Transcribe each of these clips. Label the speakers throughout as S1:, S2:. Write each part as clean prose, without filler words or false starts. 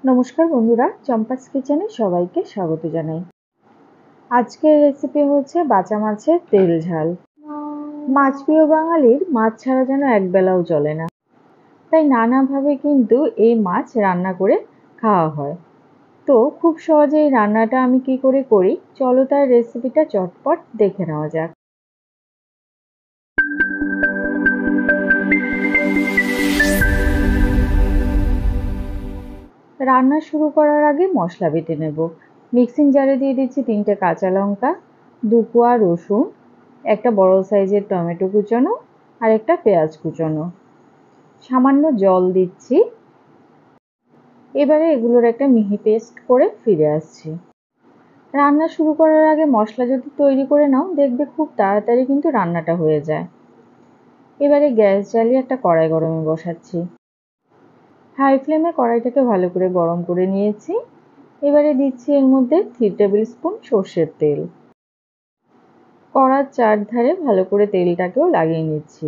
S1: নমস্কার বন্ধুরা, চম্পাস কিচেনে সবাইকে স্বাগত জানাই। আজকের রেসিপি হচ্ছে বাঁচা মাছের তেল ঝাল। মাছ প্রিয় বাঙালির মাছ ছাড়া যেন একবেলাও চলে না, তাই নানাভাবে কিন্তু এই মাছ রান্না করে খাওয়া হয়। তো খুব সহজে এই রান্নাটা আমি কি করে করি, চলো তার রেসিপিটা চটপট দেখে নেওয়া যাক। রান্না শুরু করার আগে মশলা বেটে নেব। মিক্সিং জারে দিয়ে দিচ্ছি 3টে কাঁচা লঙ্কা, 2 কোয়া রসুন, একটা বড় সাইজের টমেটো কুচানো আর একটা পেঁয়াজ কুচানো। সামান্য জল দিচ্ছি। এবারে এগুলোর একটা মিহি পেস্ট করে ফিরে আসছি। রান্না শুরু করার আগে মশলা যদি তৈরি করে নাও, দেখবে খুব তাড়াতাড়ি কিন্তু রান্নাটা হয়ে যায়। এবারে গ্যাস জ্বালিয়ে একটা কড়াই গরমে বসাচ্ছি। হাই ফ্লেমে কড়াইটাকে ভালো করে গরম করে নিয়েছি। এবারে দিচ্ছি এর মধ্যে 3 টেবিল স্পুন সর্ষের তেল। কড়ার চারধারে ভালো করে তেলটাকেও লাগিয়ে নিচ্ছি।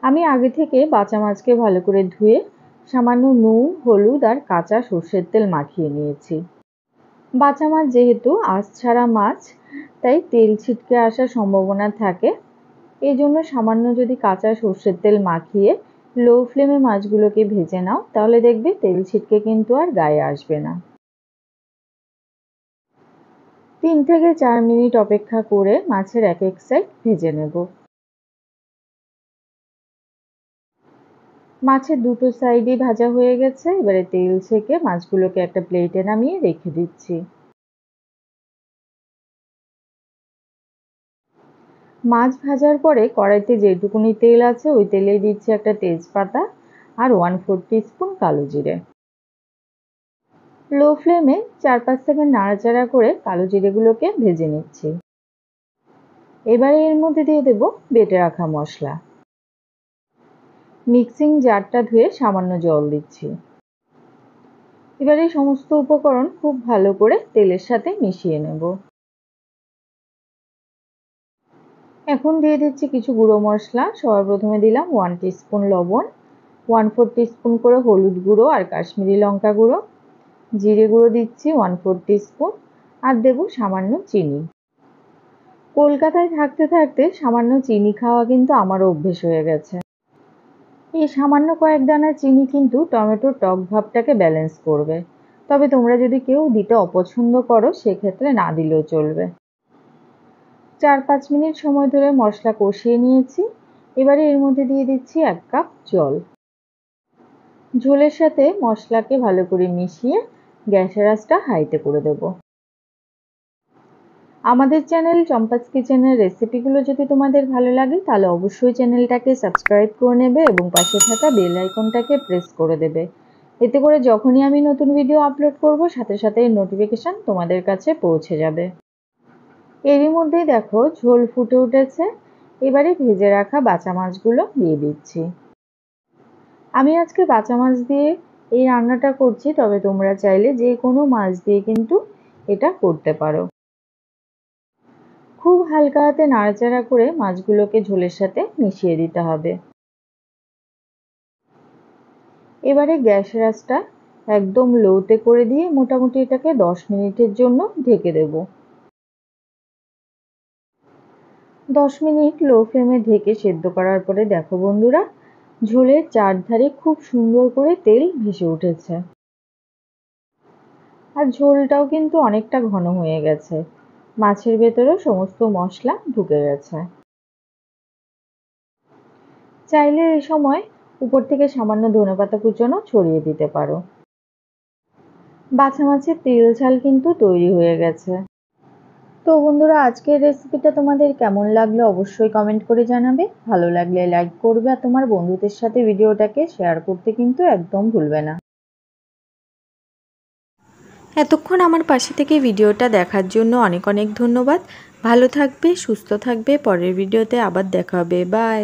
S1: আমি আগে থেকে বাঁচা মাছকে ভালো করে ধুয়ে সামান্য নুন, হলুদ আর কাঁচা সর্ষের তেল মাখিয়ে নিয়েছি। বাঁচা মাছ যেহেতু আঁশ ছাড়া মাছ, তাই তেল ছিটকে আসার সম্ভাবনা থাকে। এই জন্য সামান্য যদি কাঁচা সর্ষের তেল মাখিয়ে লো ফ্লেমে মাছগুলোকে ভেজে নাও, তাহলে দেখবে তেল ছিটকে কিন্তু আর গায়ে আসবে না। 3 থেকে 4 মিনিট অপেক্ষা করে মাছের এক এক সাইড ভেজে নেব। মাছের দুটো সাইডই ভাজা হয়ে গেছে। এবারে তেল ছেঁকে মাছগুলোকে একটা প্লেটে নামিয়ে রেখে দিচ্ছি। মাছ ভাজার পরে কড়াইতে যেটুকুনি তেল আছে ওই তেলেই দিচ্ছি একটা তেজপাতা আর 1/4 টিস্পুন কালো জিরে। লো ফ্লেমে 4-5 সেকেন্ড নাড়াচাড়া করে কালো জিরেগুলোকে ভেজে নিচ্ছি। এবারে এর মধ্যে দিয়ে দেব বেটে রাখা মশলা। মিক্সিং জারটা ধুয়ে সামান্য জল দিচ্ছি। এবারে সমস্ত উপকরণ খুব ভালো করে তেলের সাথে মিশিয়ে নেব। এখন দিয়ে দিচ্ছি কিছু গুঁড়ো মশলা। সবার প্রথমে দিলাম 1 টিস্পুন লবণ, 1/4 টিস্পুন করে হলুদ গুঁড়ো আর কাশ্মীরি লঙ্কা গুঁড়ো, জিরে গুঁড়ো দিচ্ছি 1/4 টিস্পুন আর দেব সামান্য চিনি। কলকাতায় থাকতে থাকতে সামান্য চিনি খাওয়া কিন্তু আমারও অভ্যেস হয়ে গেছে। এই সামান্য কয়েক দানা চিনি কিন্তু টমেটোর টক ভাবটাকে ব্যালেন্স করবে। তবে তোমরা যদি কেউ দিতে অপছন্দ করো, সেক্ষেত্রে না দিলেও চলবে। 4-5 মিনিট সময় ধরে মশলা কষিয়ে নিয়েছি। এবারে এর মধ্যে দিয়ে দিচ্ছি 1 কাপ জল। ঝোলের সাথে মশলাকে ভালো করে মিশিয়ে গ্যাসের আঁচটা হাইতে করে দেব। আমাদের চ্যানেল চম্পাস কিচেনের রেসিপিগুলো যদি তোমাদের ভালো লাগে, তাহলে অবশ্যই চ্যানেলটাকে সাবস্ক্রাইব করে নেবে এবং পাশে থাকা বেল আইকনটাকে প্রেস করে দেবে। এতে করে যখনই আমি নতুন ভিডিও আপলোড করব, সাথে সাথে নোটিফিকেশন তোমাদের কাছে পৌঁছে যাবে। এরই মধ্যেই দেখো ঝোল ফুটে উঠেছে। এবারে ভেজে রাখা বাঁচা মাছগুলো দিয়ে দিচ্ছি। আমি আজকে বাঁচা মাছ দিয়ে এই রান্নাটা করছি, তবে তোমরা চাইলে যে কোনো মাছ দিয়ে কিন্তু এটা করতে পারো। খুব হালকা হাতে নাড়াচাড়া করে মাছগুলোকে ঝোলের সাথে মিশিয়ে দিতে হবে। এবারে গ্যাসের আঁচটা একদম লোতে করে দিয়ে মোটামুটি এটাকে 10 মিনিটের জন্য ঢেকে দেব। 10 মিনিট লো ফ্লেমে ঢেকে সেদ্ধ করার পরে দেখো বন্ধুরা, ঝোলের চারধারে খুব সুন্দর করে তেল ভেসে উঠেছে আর ঝোলটাও কিন্তু অনেকটা ঘন হয়ে গেছে। মাছের ভেতরেও সমস্ত মশলা ঢুকে গেছে। চাইলে এই সময় উপর থেকে সামান্য ধনেপাতা কুচনো ছড়িয়ে দিতে পারো। বাছা মাছের তেল ঝাল কিন্তু তৈরি হয়ে গেছে। তো বন্ধুরা, আজকের রেসিপিটা তোমাদের কেমন লাগলো অবশ্যই কমেন্ট করে জানাবে। ভালো লাগলে লাইক করবে আর তোমার বন্ধুদের সাথে ভিডিওটাকে শেয়ার করতে কিন্তু একদম ভুলবে না।
S2: এতক্ষণ আমার পাশে থেকে ভিডিওটা দেখার জন্য অনেক অনেক ধন্যবাদ। ভালো থাকবে, সুস্থ থাকবে। পরের ভিডিওতে আবার দেখা হবে। বাই।